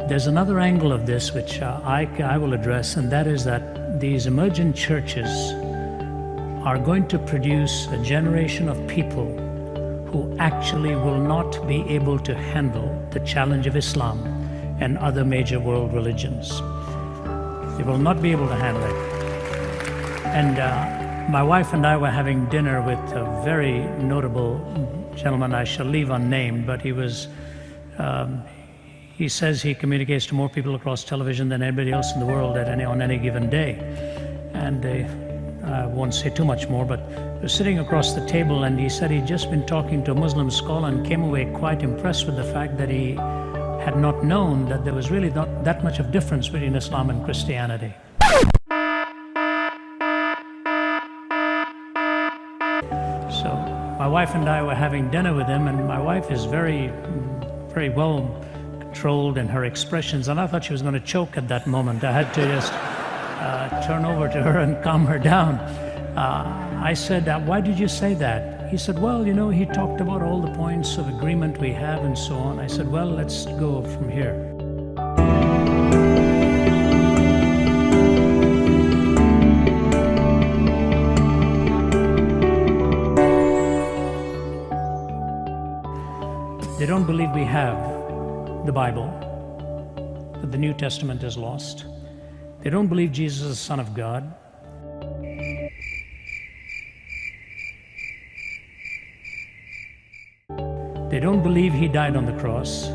There's another angle of this which I will address, and that is that these emergent churches are going to produce a generation of people who actually will not be able to handle the challenge of Islam and other major world religions. They will not be able to handle it. And my wife and I were having dinner with a very notable gentleman I shall leave unnamed, but he says he communicates to more people across television than anybody else in the world on any given day. And I won't say too much more, but we're sitting across the table, and he said he'd just been talking to a Muslim scholar and came away quite impressed with the fact that he had not known that there was really not that much of difference between Islam and Christianity. So my wife and I were having dinner with him, and my wife is very, very well controlled in her expressions, and I thought she was going to choke at that moment. I had to just turn over to her and calm her down. I said, why did you say that? He said, well, you know, he talked about all the points of agreement we have and so on. I said, well, let's go from here. They don't believe we have the Bible, that the New Testament is lost. They don't believe Jesus is the Son of God. They don't believe he died on the cross.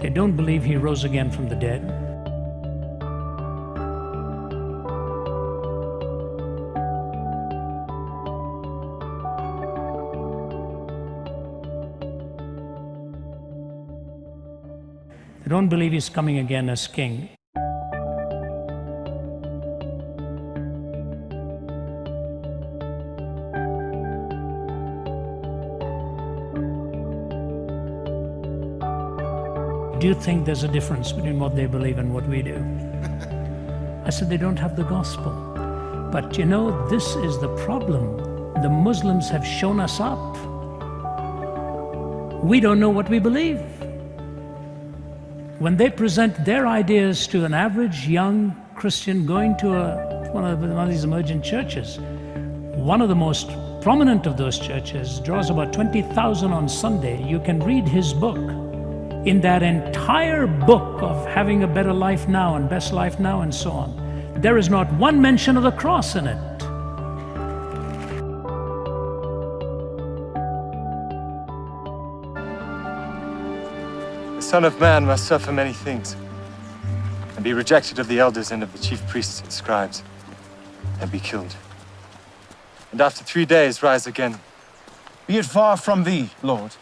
They don't believe he rose again from the dead. They don't believe he's coming again as king. Do you think there's a difference between what they believe and what we do? I said, they don't have the gospel. But you know, this is the problem. The Muslims have shown us up. We don't know what we believe. When they present their ideas to an average young Christian going to one of these emergent churches, one of the most prominent of those churches draws about 20,000 on Sunday. You can read his book. In that entire book of having a better life now and best life now and so on, there is not one mention of the cross in it. The Son of Man must suffer many things, and be rejected of the elders and of the chief priests and scribes, and be killed. And after 3 days rise again. Be it far from thee, Lord.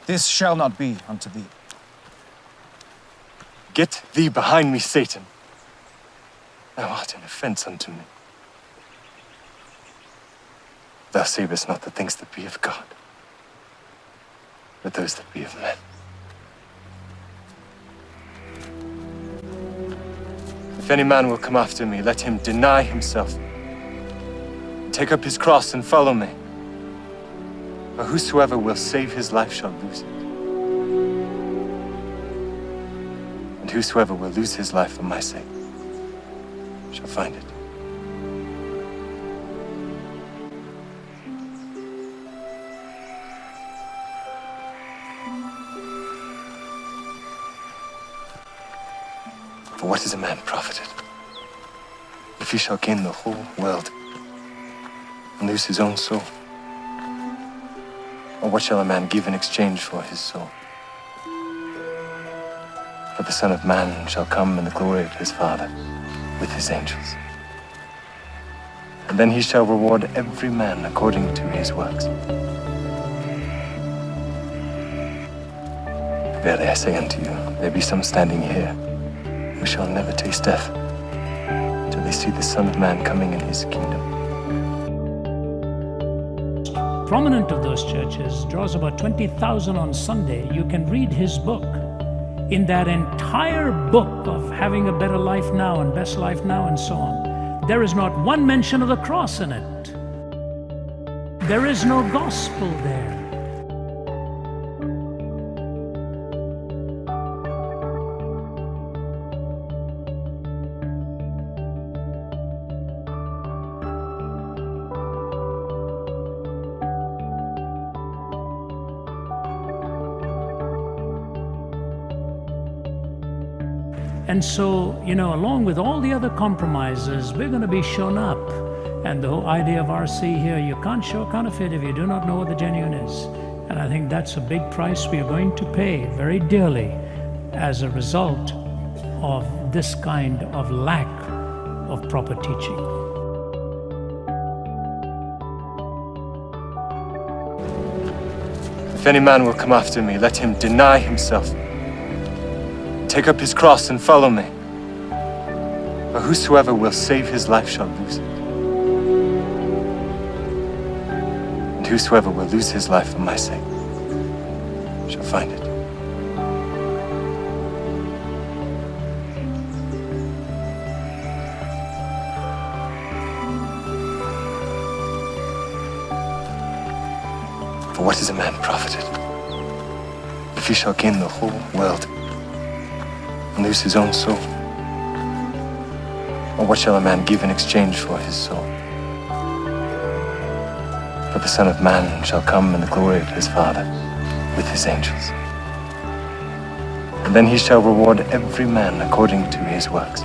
This shall not be unto thee. Get thee behind me, Satan. Thou art an offense unto me. Thou savest not the things that be of God, but those that be of men. If any man will come after me, let him deny himself, take up his cross and follow me. For whosoever will save his life shall lose it. And whosoever will lose his life for my sake shall find it. For what is a man profited if he shall gain the whole world and lose his own soul? Or what shall a man give in exchange for his soul? For the Son of Man shall come in the glory of his Father with his angels. And then he shall reward every man according to his works. Verily I say unto you, there be some standing here who shall never taste death till they see the Son of Man coming in his kingdom. Prominent of those churches draws about 20,000 on Sunday. You can read his book. In that entire book of having a better life now and best life now and so on, there is not one mention of the cross in it. There is no gospel there. And so, along with all the other compromises, we're going to be shown up. And the whole idea of RC here, you can't show counterfeit if you do not know what the genuine is. And I think that's a big price we are going to pay very dearly as a result of this kind of lack of proper teaching. If any man will come after me, let him deny himself, take up his cross and follow me. For whosoever will save his life shall lose it. And whosoever will lose his life for my sake shall find it. For what is a man profited if he shall gain the whole world and lose his own soul? Or what shall a man give in exchange for his soul? For the Son of Man shall come in the glory of his Father with his angels. And then he shall reward every man according to his works.